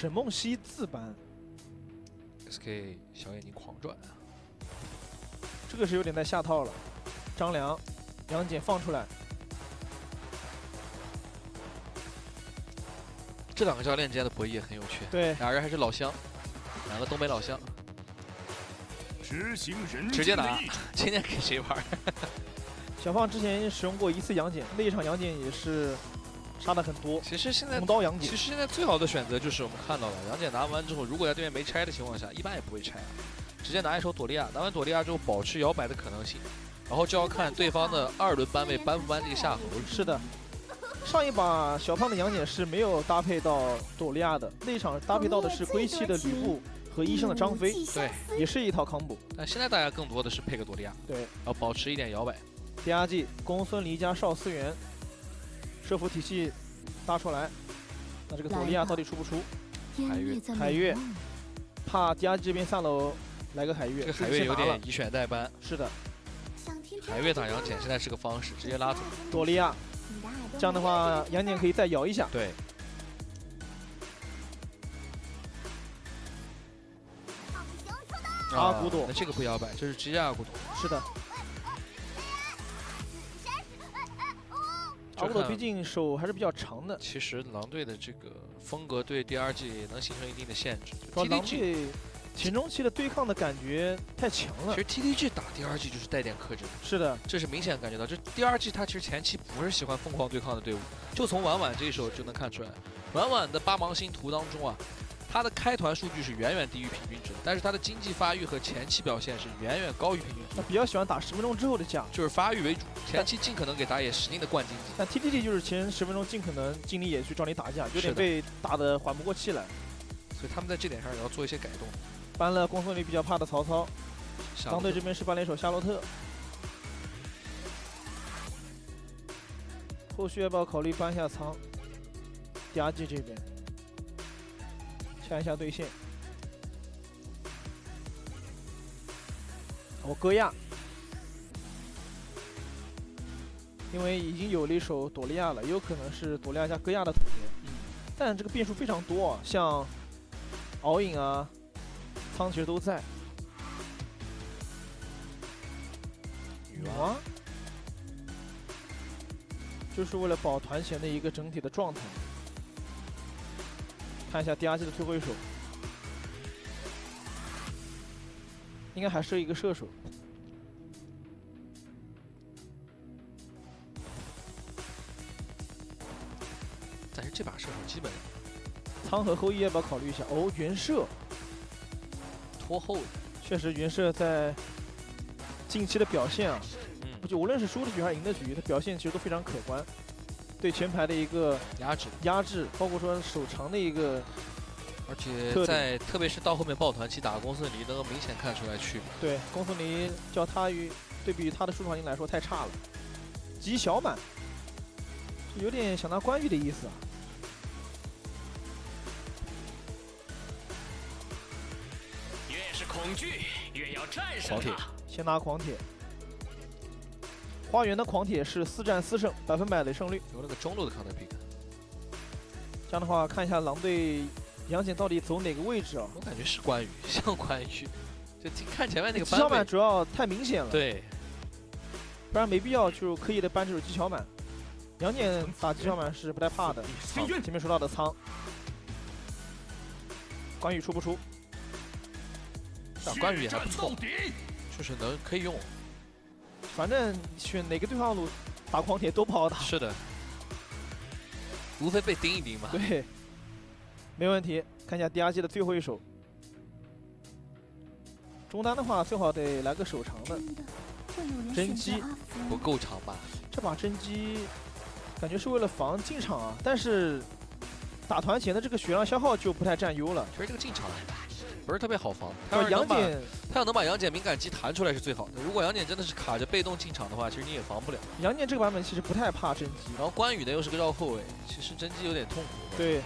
沈梦溪自扳， SK 小眼睛狂转啊！这个是有点在下套了。张良、杨戬放出来，这两个教练之间的博弈也很有趣。对，俩人还是老乡，两个东北老乡，执行人直接打，今天给谁玩？小胖之前使用过一次杨戬，那一场杨戬也是杀的很多，其实现在红刀杨戬。其实现在最好的选择就是我们看到了杨戬拿完之后，如果在对面没拆的情况下，一般也不会拆，直接拿一手朵利亚，拿完朵利亚之后保持摇摆的可能性，然后就要看对方的2轮班位搬不搬这个夏侯。是的，上一把小胖的杨戬是没有搭配到朵利亚的，那一场搭配到的是归期的吕布和医生的张飞，对，也是一套 combo。但现在大家更多的是配个朵利亚，对，然后保持一点摇摆。第二季公孙离加邵思源，设伏体系搭出来，那这个朵利亚到底出不出？海月，怕第二季这边下楼来个海月，这个海月有点以选代班。是的，海月打杨戬现在是个方式，直接拉走朵利亚，这样的话杨戬可以再摇一下。对。阿古朵，那这个不摇摆，这是直接阿古朵。是的。阿古朵毕竟手还是比较长的。其实狼队的这个风格对第二季能形成一定的限制。主要狼队前中期的对抗的感觉太强了。其实 TDG 打第二季就是带点克制。是的，这是明显感觉到，这第二季他其实前期不是喜欢疯狂对抗的队伍，就从婉婉这一手就能看出来。婉婉的八芒星图当中啊，他的开团数据是远远低于平均值的，但是他的经济发育和前期表现是远远高于平均值。他比较喜欢打10分钟之后的架，就是发育为主，前期尽可能给打野使劲的灌经济。但 TDD 就是前10分钟尽可能尽力也去找你打架，有点被打得缓不过气来。所以他们在这点上也要做一些改动。搬了公孙离比较怕的曹操，狼队这边是搬了一手夏洛特。后续要不要考虑搬下仓？第二季这边看一下对线。我戈亚，因为已经有了一手朵利亚了，也有可能是朵利亚加戈亚的组合。但这个变数非常多啊，像敖影啊、仓其实都在。女娲就是为了保团前的一个整体的状态。看一下第二季的最后一手，应该还是一个射手。但是这把射手基本仓和后羿要不要考虑一下？哦，袁摄拖后的，确实袁摄在近期的表现啊，就无论是输的局还是赢的局，他表现其实都非常可观。对前排的一个压制，包括说手长的一个，而且在特别是到后面抱团期打公孙离，能够明显看出来区别。对，公孙离较他于对比于他的出场力来说太差了，极小满，有点想拿关羽的意思啊。越是恐惧，越要战胜它。先拿狂铁。花园的狂铁是4战4胜，100%的胜率，有那个中路的 counter pick。这样的话，看一下狼队杨戬到底走哪个位置啊？我感觉是关羽，像关羽，就看前面那个技巧满主要太明显了，对，不然没必要就刻意的搬这手技巧满。杨戬打技巧满是不太怕的。前面说到的仓，关羽出不出？关羽也还不错，就是可以用。反正选哪个对抗路打狂铁都不好打。是的，无非被盯一盯嘛。对，没问题。看一下第二季的最后一手，中单的话最好得来个手长的。甄姬不够长吧？这把甄姬感觉是为了防进场啊，但是打团前的这个血量消耗就不太占优了。其实这个进场不是特别好防，他要能把杨戬敏感肌弹出来是最好的。如果杨戬真的是卡着被动进场的话，其实你也防不了。杨戬这个版本其实不太怕甄姬，然后关羽的又是个绕后卫，其实甄姬有点痛苦。对，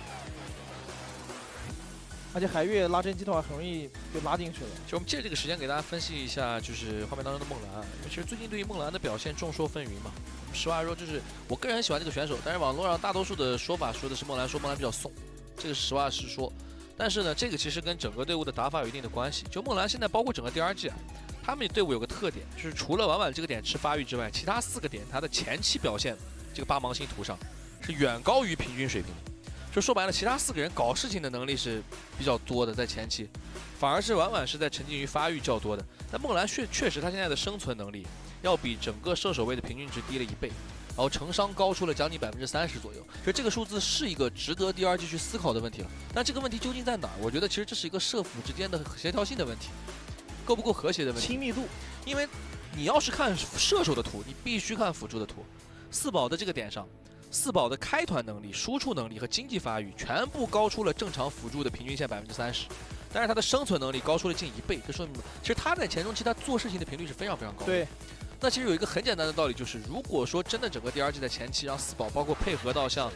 而且海月拉甄姬的话很容易就拉进去了。就我们借这个时间给大家分析一下，就是画面当中的梦兰。因为其实最近对于梦兰的表现众说纷纭嘛。实话说，就是我个人很喜欢这个选手，但是网络上大多数的说法说的是梦兰比较怂，这个实话实说。但是呢，这个其实跟整个队伍的打法有一定的关系。就梦蓝现在包括整个第二季啊，他们队伍有个特点，就是除了婉婉这个点吃发育之外，其他4个点它的前期表现，这个八芒星图上是远高于平均水平的。就说白了，其他4个人搞事情的能力是比较多的，在前期，反而是婉婉是在沉浸于发育较多的。但梦蓝确实他现在的生存能力要比整个射手位的平均值低了1倍。然后成伤高出了将近30%左右，其实这个数字是一个值得第二季去思考的问题了。但这个问题究竟在哪儿？我觉得其实这是一个社辅之间的协调性的问题，够不够和谐的问题。亲密度，因为你要是看射手的图，你必须看辅助的图。4宝的这个点上，4宝的开团能力、输出能力和经济发育全部高出了正常辅助的平均线30%，但是他的生存能力高出了近1倍，这说明其实他在前中期他做事情的频率是非常非常高的。对。那其实有一个很简单的道理，就是如果说真的整个第二季在前期让4宝包括配合到像，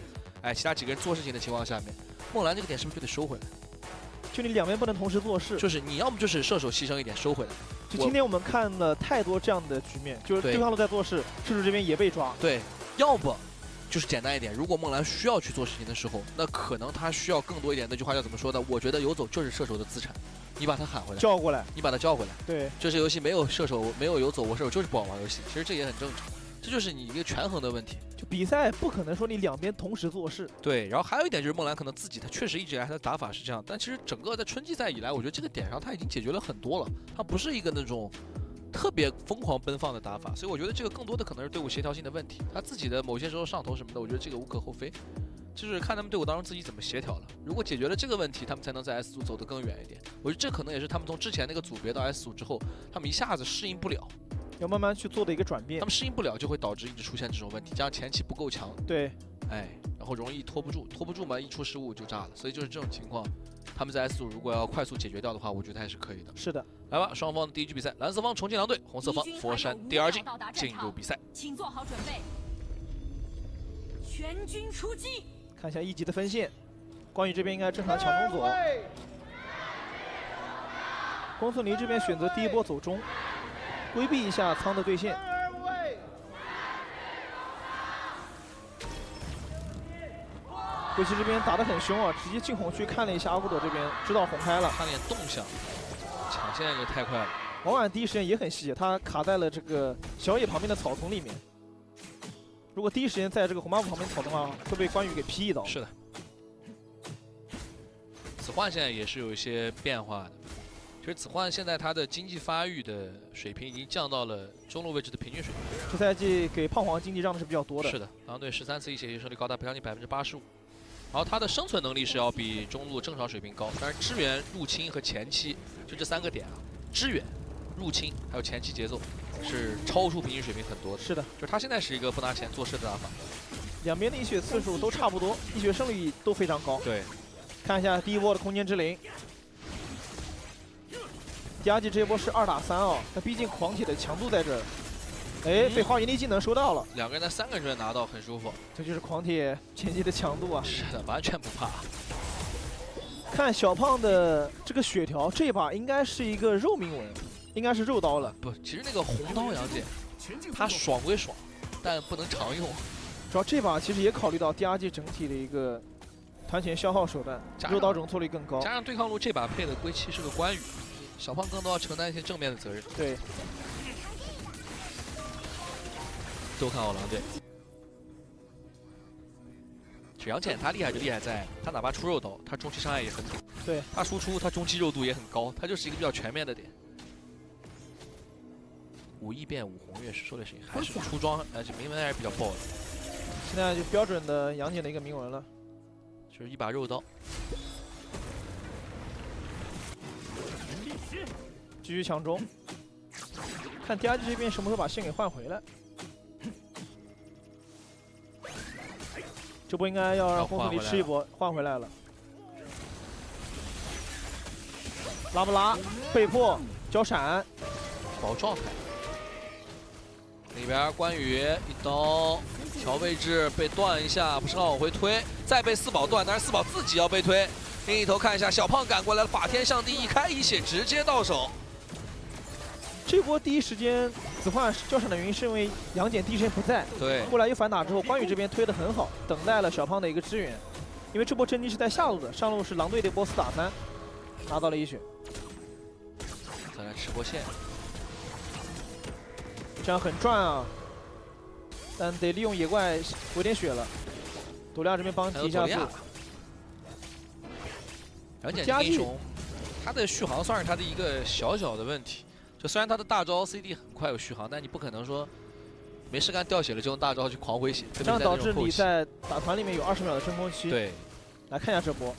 其他几个人做事情的情况下面，梦蓝这个点是不是就得收回来？就你两边不能同时做事，就是你要么就是射手牺牲一点收回来。就今天我们看了太多这样的局面，就是对方都在做事，射手这边也被抓。对，要不就是简单一点，如果梦蓝需要去做事情的时候，那可能他需要更多一点。那句话叫怎么说呢？我觉得游走就是射手的资产。你把他喊回来，叫过来，你把他叫回来。对，这是游戏没有射手，没有游走，我射手就是不好玩游戏。其实这也很正常，这就是你一个权衡的问题。就比赛不可能说你两边同时做事。对，然后还有一点就是梦蓝可能自己他确实一直以来他的打法是这样，但其实整个在春季赛以来，我觉得这个点上他已经解决了很多了，他不是一个那种特别疯狂奔放的打法，所以我觉得这个更多的可能是队伍协调性的问题，他自己的某些时候上头什么的，我觉得这个无可厚非。就是看他们队伍当中自己怎么协调了。如果解决了这个问题，他们才能在 S 组走得更远一点。我觉得这可能也是他们从之前那个组别到 S 组之后，他们一下子适应不了，要慢慢去做的一个转变。他们适应不了，就会导致一直出现这种问题，加上前期不够强，对，然后容易拖不住嘛，一出失误就炸了。所以就是这种情况，他们在 S 组如果要快速解决掉的话，我觉得还是可以的。是的，来吧，双方的第一局比赛，蓝色方重庆狼队，红色方佛山第二季进入比赛，请做好准备，全军出击。看一下一级的分线，关羽这边应该正常抢中左，公孙离这边选择第一波走中，规避一下仓的对线。鬼泣这边打得很凶啊，直接进红区看了一下阿古朵这边，知道红开了，看了眼动向，抢线就太快了。王婉第一时间也很细，他卡在了这个小野旁边的草丛里面。如果第一时间在这个红抹布旁边草的话，会被关羽给劈一刀。是的，子焕现在也是有一些变化的。其实子焕现在他的经济发育的水平已经降到了中路位置的平均水平。这赛季给胖皇经济让的是比较多的。是的，狼队13次一血胜率高达将近85%。然后他的生存能力是要比中路正常水平高，但是支援、入侵和前期就这3个点啊，支援、入侵还有前期节奏是超出平均水平很多的。是的，就是他现在是一个不拿钱做事的打法。两边的一血次数都差不多，一血胜率都非常高。对，看一下第一波的空间之灵，第二季这一波是2打3哦，那毕竟狂铁的强度在这儿。被花园力技能收到了，两个人在3个人这拿到很舒服。这就是狂铁前期的强度啊！是的，完全不怕。看小胖的这个血条，这把应该是一个肉铭文，应该是肉刀了。不，其实那个红刀杨戬，他爽归爽，但不能常用。主要这把其实也考虑到第二季整体的一个团前消耗手段，肉刀容错率更高。加上对抗路这把配的归期是个关羽，小胖更多要承担一些正面的责任。对。都看好狼队。杨戬他厉害就厉害在，他哪怕出肉刀，他中期伤害也很顶。对，他输出他中期肉度也很高，他就是一个比较全面的点。5异变5红月石狩猎神还是出装，而且铭文还是比较爆的。现在就标准的杨戬的一个铭文了，就是一把肉刀。继续抢中。看第二季这边什么时候把线给换回来。这波应该要让公孙离吃一波，换回来了。拉不拉？被迫交闪，保状态。里边关羽一刀调位置被断一下，不是往回推，再被4宝断，但是4宝自己要被推。另一头看一下，小胖赶过来了，法天象地一开一血直接到手。这波第一时间子焕交闪的原因是因为杨戬第一时间不在，对，后来又反打之后，关羽这边推得很好，等待了小胖的一个支援。因为这波真机是在下路的，上路是狼队的波斯打3，拿到了1血。再来吃波线，这样很赚啊，但得利用野怪补点血了。朵利亚这边帮提一下速。杨戬这个英雄，他的续航算是他的一个小小的问题。就虽然他的大招 CD 很快有续航，但你不可能说没事干掉血了就用大招去狂回血，这样导致你在打团里面有20秒的真空期。对，来看一下这波，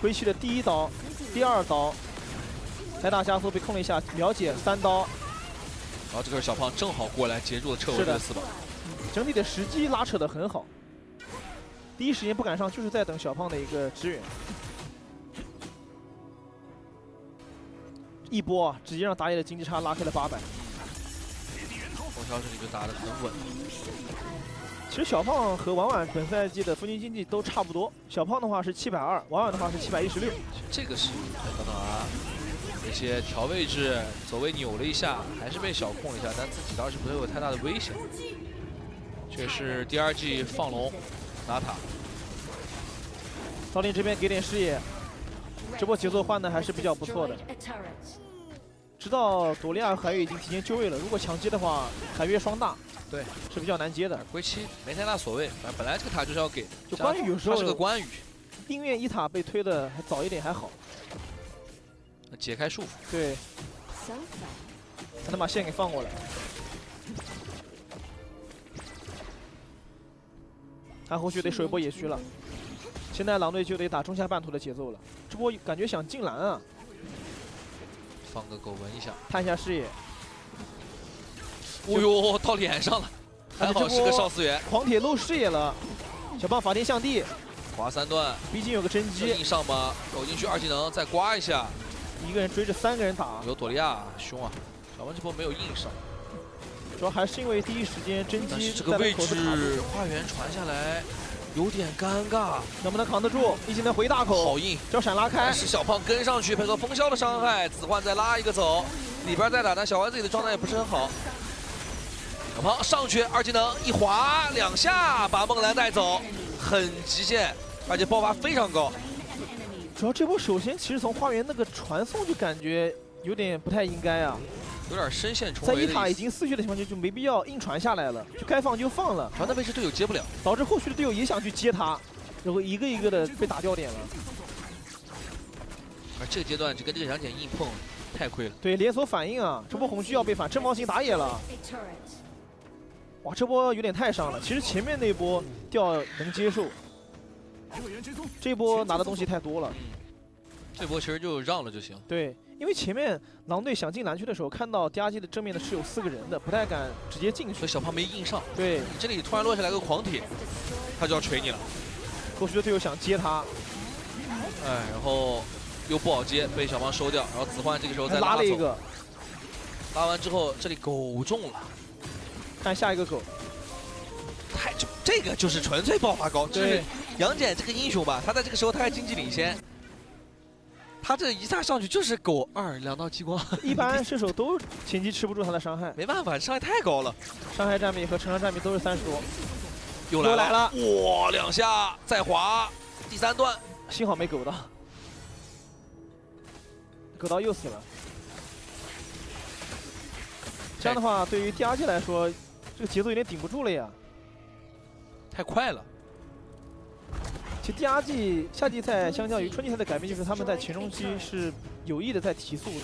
归期的第1刀、第2刀，太大加速被控了一下，了解3刀。然后这个小胖正好过来截住了撤回的4把，整体的时机拉扯得很好。第一时间不敢上，就是在等小胖的一个支援。一波啊，直接让打野的经济差拉开了800。风萧这里就打得很稳。其实小胖和婉婉本赛季的附近经济都差不多，小胖的话是720，婉婉的话是716。这个是等等啊，一些调位置走位扭了一下，还是被小控了一下，但自己倒是不会有太大的危险。这是第2季放龙拿塔，赵林这边给点视野，这波节奏换的还是比较不错的。知道朵利亚和海月已经提前就位了，如果强接的话，海月双大，对，是比较难接的。归期没太大所谓，反正本来这个塔就是要给。就关羽有时候他是个关羽，宁愿1塔被推的还早一点还好，解开束缚。对，才能把线给放过来。他后续得守一波野区了，现在狼队就得打中下半图的节奏了。这波感觉想进蓝啊，放个狗闻一下，探一下视野。哦呦，到脸上了，还好是个少司源。狂铁露视野了，小胖法天象地，滑3段，毕竟有个真机。硬上吗？走进去2技能，再刮一下。一个人追着3个人打，有朵利亚凶啊！小胖这波没有硬上，主要还是因为第一时间真机这个位置花园传下来有点尴尬，能不能扛得住？一技能回大口，好硬，交闪拉开。但是小胖跟上去配合风萧的伤害，子焕再拉一个走，里边再打，但小丸自己的状态也不是很好。小胖上去2技能一滑2下把梦兰带走，很极限，而且爆发非常高。主要这波首先其实从花园那个传送就感觉有点不太应该啊，有点深陷重在围的意思。1塔已经4血的情况下就没必要硬传下来了，就该放就放了。传的位置队友接不了，导致后续的队友也想去接他，然后一个一个的被打掉点了。而这个阶段就跟这个杨戬硬碰太亏了。对，连锁反应啊，这波红须要被反，真毛型打野了。哇，这波有点太伤了。其实前面那波掉能接受，这波拿的东西太多了。这波其实就让了就行。对，因为前面狼队想进蓝区的时候，看到第2季的正面的是有4个人的，不太敢直接进去，所以小胖没硬上。对，你这里突然落下来个狂铁，他就要锤你了。后续的队友想接他，哎，然后又不好接，被小胖收掉。然后子焕这个时候再拉了一个，拉完之后这里狗中了，看下一个狗。这个就是纯粹爆发高。对，杨戬这个英雄吧，他在这个时候他还经济领先。他这一下上去就是狗2，2道激光。一般射手都前期吃不住他的伤害，没办法，伤害太高了。伤害占比和承伤占比都是30多。又来了，哇，2下再滑，第3段，幸好没狗到，狗到又死了。这样的话，对于第2季来说，这个节奏有点顶不住了呀，太快了。其实第2季夏季赛相较于春季赛的改变，就是他们在前中期是有意的在提速的，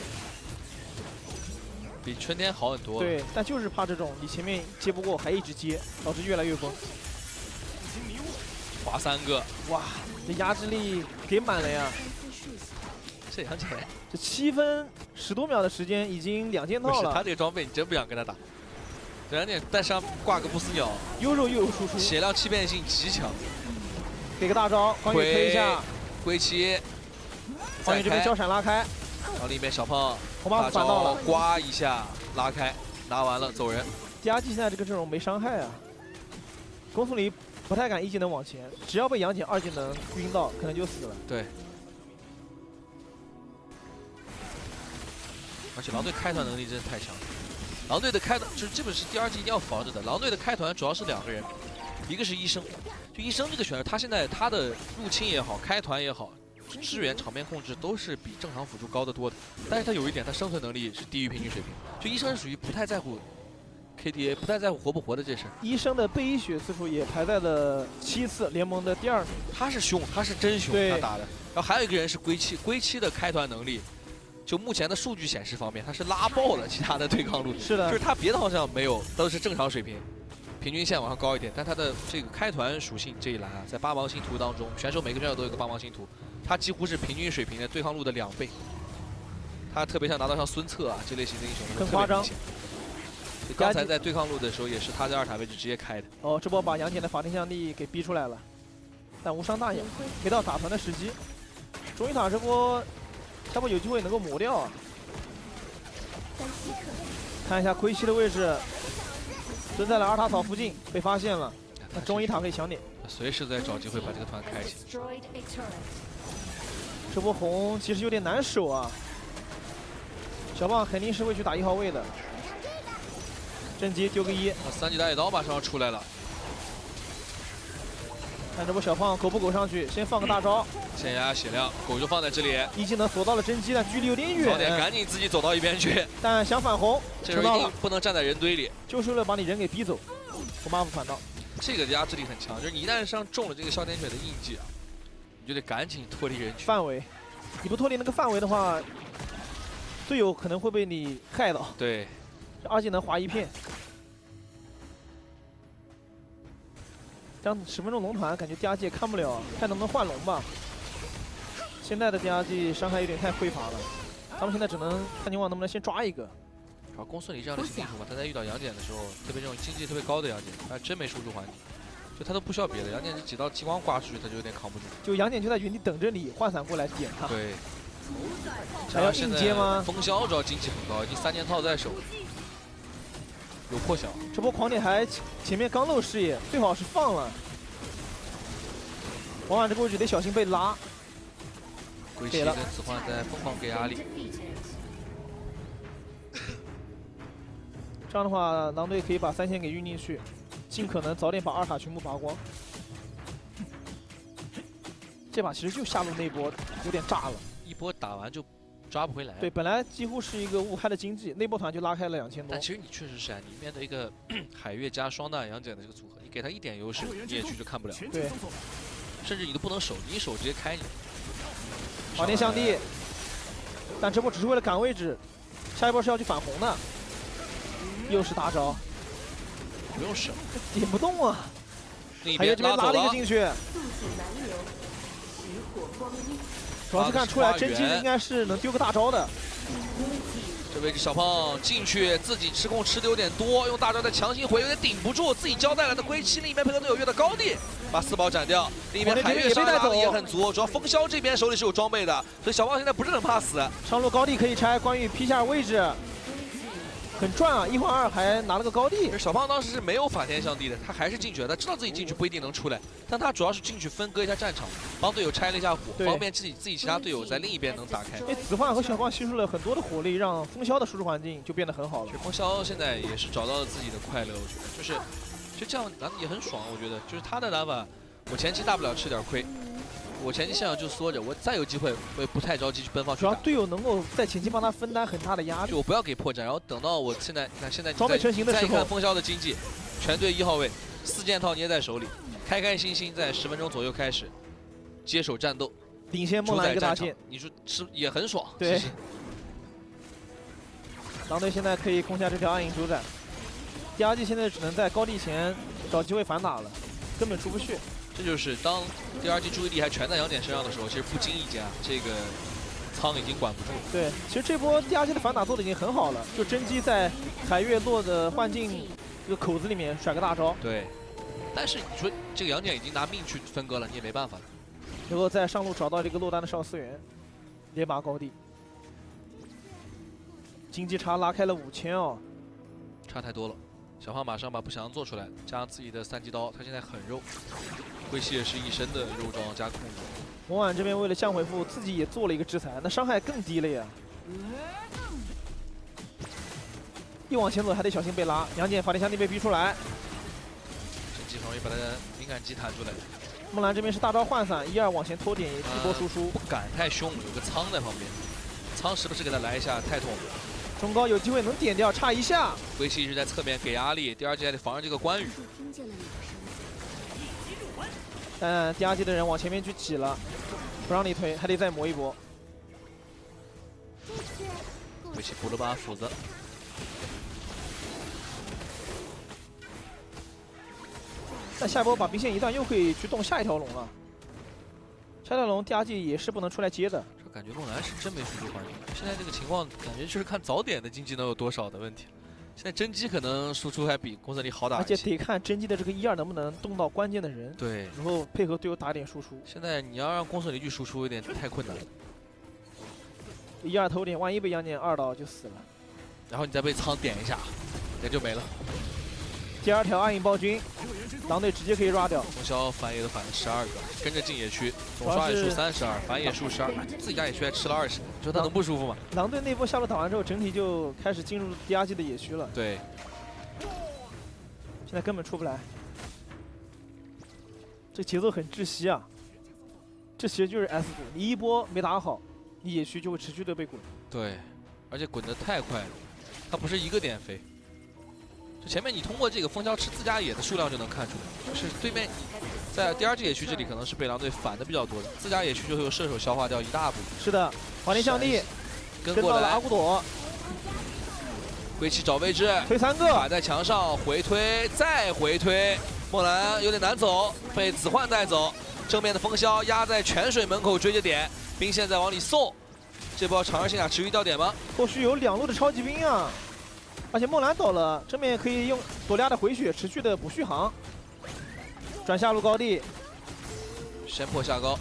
比春天好很多。对，但就是怕这种你前面接不过还一直接，导致越来越崩。滑3个，哇，这压制力给满了呀！这杨戬，这7分10多秒的时间已经2件套了。他这个装备你真不想跟他打。这杨戬带上挂个不死鸟，又肉又有输出，血量欺骗性极强。给个大招，光羽推一下，归期，光羽这边交闪拉开，然后里面小胖红 buff 反到了，刮一下拉开，拿完了走人。第2季现在这个阵容没伤害啊，公孙离不太敢1技能往前，只要被杨戬2技能晕到，可能就死了。对。而且狼队开团能力真的太强了，狼队的开团就是这本是第2季一定要防着的。狼队的开团主要是2个人，一个是医生，就医生这个选手，他现在他的入侵也好，开团也好，支援场面控制都是比正常辅助高得多的。但是他有一点，他生存能力是低于平均水平。就医生是属于不太在乎 KDA， 不太在乎活不活的这事。医生的被医血次数也排在了7次，联盟的第2名。他是凶，他是真凶，他打的。然后还有一个人是归期，归期的开团能力，就目前的数据显示方面，他是拉爆了其他的对抗路。是的，就是他别的好像没有，都是正常水平。平均线往上高一点，但他的这个开团属性这一栏啊，在8芒星图当中，选手每个选手都有个8芒星图，他几乎是平均水平的对抗路的2倍。他特别想拿到像孙策啊这类型的英雄，很夸张。刚才在对抗路的时候，也是他在2塔位置直接开的。哦，这波把杨戬的法天象地给逼出来了，但无伤大雅，没到打团的时机。中一塔这波，下波有机会能够磨掉啊。看一下亏七的位置。蹲在了2塔草附近，被发现了。那中一塔可以抢点，随时在找机会把这个团开起。这波红其实有点难守啊。小胖肯定是会去打1号位的。正机丢个1，那3级打野刀马上要出来了。看这波小胖狗不狗上去，先放个大招，先压血量，狗就放在这里。一技能锁到了真机，但距离有点远。早点赶紧自己走到一边去。但想反红，这时候一定不能站在人堆里，就是为了把你人给逼走。红 buff 反倒，这个压制力很强，就是你一旦身上中了这个哮天犬的印记啊，你就得赶紧脱离人群范围。你不脱离那个范围的话，队友可能会被你害到。对，这2技能划一片。这样10分钟龙团，感觉第2季也看不了，看能不能换龙吧。现在的第2季伤害有点太匮乏了，他们现在只能看情况能不能先抓一个。然后公孙离这样的英雄嘛，他在遇到杨戬的时候，特别这种经济特别高的杨戬，他真没输出环境，就他都不需要别的，杨戬这几道激光挂出去，他就有点扛不住。就杨戬就在原地等着你换伞过来点他。对。还要硬接吗？风萧主要经济很高，已经3件套在手。有破晓，这波狂点还前面刚漏视野，最好是放了。往往这个位置得小心被拉。归期跟子焕在疯狂给压力。这样的话，狼队可以把3线给运进去，尽可能早点把2塔全部拔光。这把其实就下路那波有点炸了，一波打完就抓不回来。对，本来几乎是一个误开的经济，那波团就拉开了2000多。但其实你确实是啊，你面对一个海月加双弹杨戬的这个组合，你给他一点优势，你也去就看不了。对，甚至你都不能守，你一守直接开你。法天象地，但这波只是为了赶位置，下一波是要去反红的。又是大招，不用省，点不动啊！海月这边拉了一个进去。主要是看出来真机应该是能丢个大招的。这位置小胖进去，自己吃控吃的有点多，用大招在强行回，有点顶不住，自己交代了的归期，另一边配合队友月的高地，把4宝斩掉。另一边海月伤害也很足，主要风萧这边手里是有装备的，所以小胖现在不是很怕死。上路高地可以拆，关羽劈下位置。很赚啊！1换2还拿了个高地。小胖当时是没有法天象地的，他还是进去了。他知道自己进去不一定能出来，但他主要是进去分割一下战场，帮队友拆了一下火，方便自己其他队友在另一边能打开。子焕和小胖吸收了很多的火力，让风萧的输出环境就变得很好了。风萧现在也是找到了自己的快乐，我觉得就这样打也很爽。我觉得就是他的打法，我前期大不了吃点亏。我前期现在就缩着，我再有机会我也不太着急去奔放。主要队友能够在前期帮他分担很大的压力，就我不要给破绽，然后等到我现在看现在装备成型的时候，再看风萧的经济，全队1号位4件套捏在手里，开开心心在10分钟左右开始接手战斗，领先梦蓝一个大剑，你说是也很爽。对，狼队现在可以攻下这条暗影主斩，第2季现在只能在高地前找机会反打了，根本出不去。这就是当第2季注意力还全在杨戬身上的时候，其实不经意间啊，这个仓已经管不住了。对，其实这波第2季的反打做的已经很好了，就真机在海月落的幻境这个口子里面甩个大招。对，但是你说这个杨戬已经拿命去分割了，你也没办法。然后在上路找到这个落单的少思源，连拔高地，经济差拉开了5000哦，差太多了。小胖马上把不祥做出来，加上自己的3级刀，他现在很肉。归期也是一身的肉装加控制。魔婉这边为了降回复，自己也做了一个制裁，那伤害更低了呀。一往前走还得小心被拉，杨戬法天象地被逼出来。这机，很容易把他的敏感肌弹出来。木兰这边是大招换伞，1-2往前拖点一波输出，不敢太凶，有个苍在旁边，苍时不时给他来一下太痛。中高有机会能点掉，差一下。归期一直在侧面给压力，第二季还得防着这个关羽。但第二季的人往前面去挤了，不让你推，还得再磨一波。归期补了把斧子。 但下一波把兵线一断，又可以去动下一条龙了。下一条龙第二季也是不能出来接的。这感觉梦兰是真没输出环境。现在这个情况，感觉就是看早点的经济能有多少的问题。现在真机可能输出还比公孙离好打一些，而且得看真机的这个1-2能不能动到关键的人。对，然后配合队友打点输出。现在你要让公孙离去输出，有点太困难了。 1-2头点，万一被杨戬2刀就死了。然后你再被苍点一下，人就没了。 第二条暗影暴君，狼队直接可以 run 掉。风萧反野都反了12个，跟着进野区，总刷野数32，反野数12，自己家野区还吃了20，你说他能不舒服吗？狼队那波下路打完之后，整体就开始进入第二季的野区了。对，现在根本出不来，这节奏很窒息啊！这其实就是 S 组，你一波没打好，你野区就会持续的被滚。对，而且滚得太快了，它不是一个点飞。 就前面你通过这个风萧吃自家野的数量就能看出来，就是对面在第二季野区这里可能是被狼队反的比较多的，自家野区就会有射手消化掉一大部分。是的，华丽降地，跟过来阿古朵，归期找位置，推3个，卡在墙上回推，再回推，梦兰有点难走，被子焕带走，正面的风萧压在泉水门口追着点，兵线在往里送，这波长儿信雅持续掉点吗？后续有2路的超级兵啊！ 而且梦兰倒了，正面可以用朵利亚的回血持续的补续航，转下路高地，先破下高，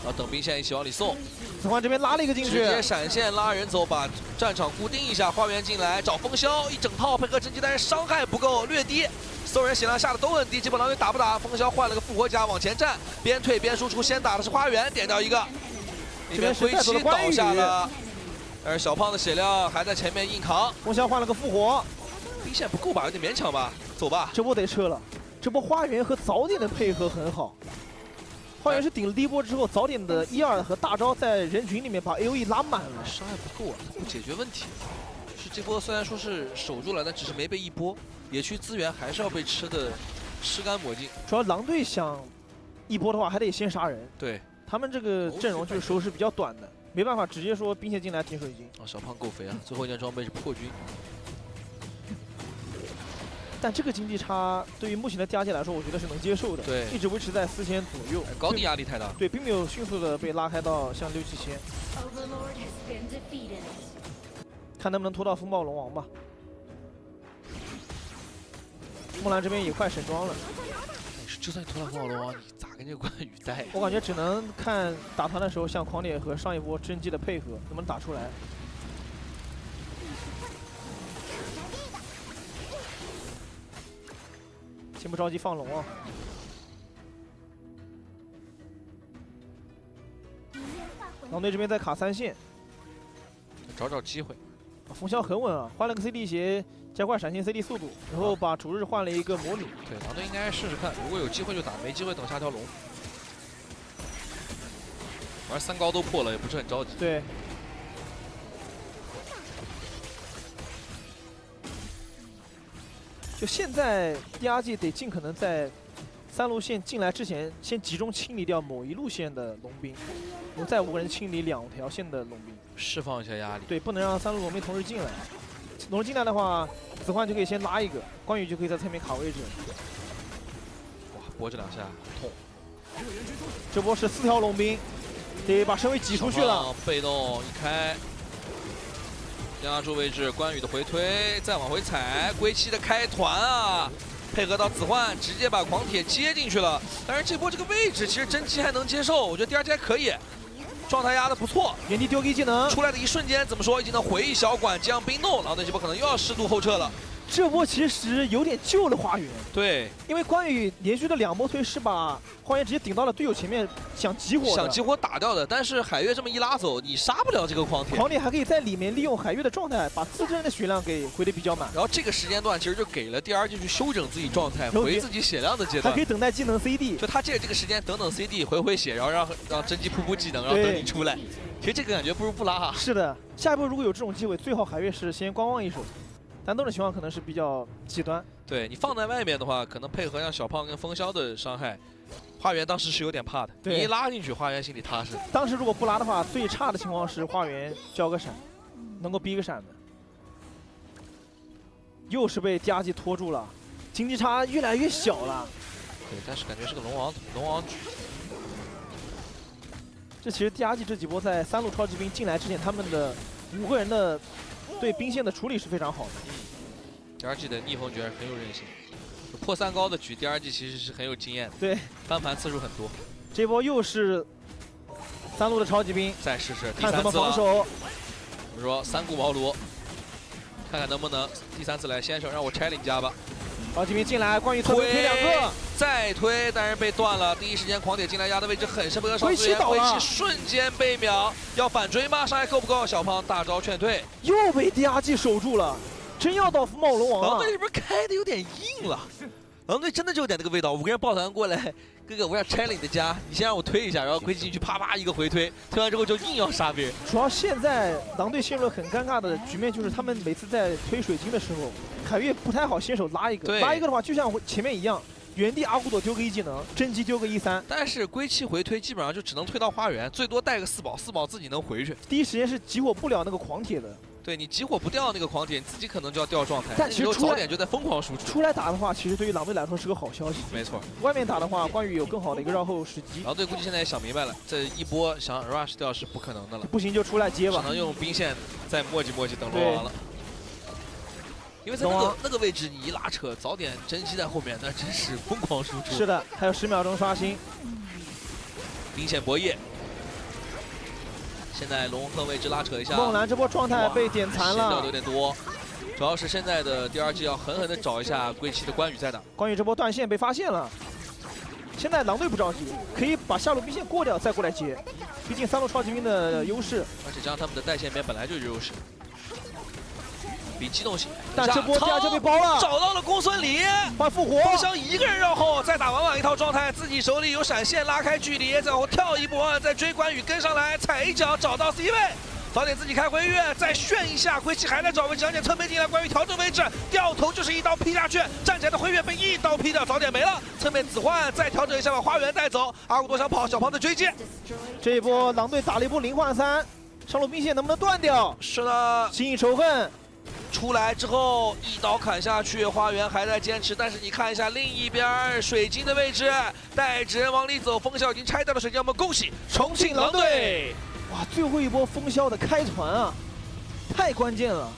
然后等兵线一起往里送。子焕这边拉了一个进去，直接闪现拉人走，把战场固定一下，花园进来找风萧，一整套配合真机，但是伤害不够，略低。所有人血量下的都很低，这波狼队打不打？风萧换了个复活甲往前站，边退边输出，先打的是花园，点掉一个，那边归期倒下了。 但是小胖的血量还在前面硬扛，风萧换了个复活，兵线不够吧，有点勉强吧，走吧。这波得撤了，这波花园和早点的配合很好。花园是顶了第一波之后，早点的1-2和大招在人群里面把 AOE 拉满了，伤害不够啊，不解决问题。就是这波虽然说是守住了，但只是没被一波，野区资源还是要被吃的吃干抹净。主要狼队想一波的话，还得先杀人。对，他们这个阵容就是收拾比较短的。 没办法，直接说兵线进来点水晶。小胖够肥啊！最后一件装备是破军，但这个经济差对于目前的第二季来说，我觉得是能接受的。对，一直维持在4000左右，高地压力太大。对，并没有迅速的被拉开到像6、7千。看能不能拖到风暴龙王吧。木兰这边也快神装了。就算你拖到风暴龙王，你咋跟这个关羽带呀？我感觉只能看打团的时候，像狂野和上一波真机的配合能不能打出来。先不着急放龙啊。狼队这边在卡3线，找机会。风萧很稳啊，换了个 CD 鞋。 加快闪现 CD 速度，然后把主日换了一个魔女。对，狼队应该试试看，如果有机会就打，没机会等下条龙。反正3高都破了，也不是很着急。对。就现在第二季得尽可能在3路线进来之前，先集中清理掉某一路线的龙兵，然后再5个人清理2条线的龙兵，释放一下压力。对，不能让3路龙兵同时进来。 龙人进来的话，子焕就可以先拉一个，关羽就可以在侧面卡位置。哇，拨这2下痛！这波是4条龙兵，得把身位挤出去了。被动一开，压住位置，关羽的回推，再往回踩，归期的开团啊，配合到子焕，直接把狂铁接进去了。但是这波这个位置其实真机还能接受，我觉得第2季还可以。 状态压的不错，原地丢一技能出来的一瞬间，怎么说已经能回一小管，这样兵弄，狼队这波可能又要适度后撤了。这波其实有点救了花园，对，因为关羽连续的2波推是把花园直接顶到了队友前面，想集火的，想激活打掉的，但是海月这么一拉走，你杀不了这个狂铁。狂铁还可以在里面利用海月的状态，把自身的血量给回的比较满，然后这个时间段其实就给了第二季去修整自己状态、回自己血量的阶段，还可以等待技能 CD。就他借着这个时间等等 CD 回血，然后让真机瀑技能，然后等你出来。其实这个感觉不如不拉啊。是的，下一波如果有这种机会，最好海月是先观望一手。但这种情况可能是比较极端。对你放在外面的话，可能配合像小胖跟风萧的伤害，花园当时是有点怕的。你一拉进去，花园心里踏实。当时如果不拉的话，最差的情况是花园交个闪，能够逼个闪的。又是被第二季拖住了，经济差越来越小了。对，但是感觉是个龙王局。这其实第二季这几波在3路超级兵进来之前，他们的5个人的对兵线的处理是非常好的。第二季的逆风局很有韧性，破3高的局，第二季其实是很有经验的。对，翻盘次数很多。这波又是3路的超级兵，再试试第看3次了。怎么防守。我们说3顾茅庐，看看能不能第3次来先手，让我拆领家吧。超级兵进来，关羽侧面推2个，再推，但是被断了。第一时间狂铁进来压的位置很深，不跟少资源，归期瞬间被秒，要反追吗？伤害够不够？小胖大招劝退，又被第二季守住了，真要到冒龙王了。狼队是不是开的有点硬了？狼队真的就有点那个味道，5个人抱团过来，哥哥我要拆了你的家，你先让我推一下，然后归期进去啪啪一个回推，推完之后就硬要杀别人。主要现在狼队陷入了很尴尬的局面，就是他们每次在推水晶的时候，海月不太好先手拉一个，拉一个的话就像前面一样，原地阿古朵丢个1技能，真机丢个1-3。但是归期回推基本上就只能推到花园，最多带个4宝，4宝自己能回去。第一时间是集火不了那个狂铁的。对你集火不掉那个狂铁，你自己可能就要掉状态。但其实早点就在疯狂输出。出来打的话，其实对于狼队来说是个好消息。没错。外面打的话，关羽有更好的一个绕后时机。狼队估计现在也想明白了，这一波想 rush 掉是不可能的了。不行就出来接吧。只能用兵线再磨叽磨叽等龙王了。因为在那个位置你一拉扯，早点真机在后面，那真是疯狂输出。是的，还有10秒钟刷新。兵线博弈。现在龙鹤位置拉扯一下，梦兰这波状态被点残了，掉的有点多。主要是现在的第2季要狠狠的找一下归期的关羽在哪。关羽这波断线被发现了，现在狼队不着急，可以把下路兵线过掉再过来接，毕竟3路超级兵的优势，而且加上他们的带线边本来就有优势。比机动性，但这波第2就被包了，找到了公孙离，换复活，风萧一个人绕后，再打婉婉一套状态，自己手里有闪现拉开距离，再往后跳一波，再追关羽跟上来，踩一脚找到 C 位，早点自己开回月，再炫一下，归期还在找位置，而且侧面进来，关羽调整位置，掉头就是一刀劈下去，站起来的回月被一刀劈掉，早点没了，侧面子换再调整一下把花园带走，阿古多想跑，小胖的追击，这一波狼队打了一波0换3，上路兵线能不能断掉？是的，心意仇恨。出来之后一刀砍下去，花园还在坚持，但是你看一下另一边水晶的位置，带纸人往里走，风萧已经拆掉了水晶，我们恭喜重庆狼队！哇，最后一波风萧的开团啊，太关键了。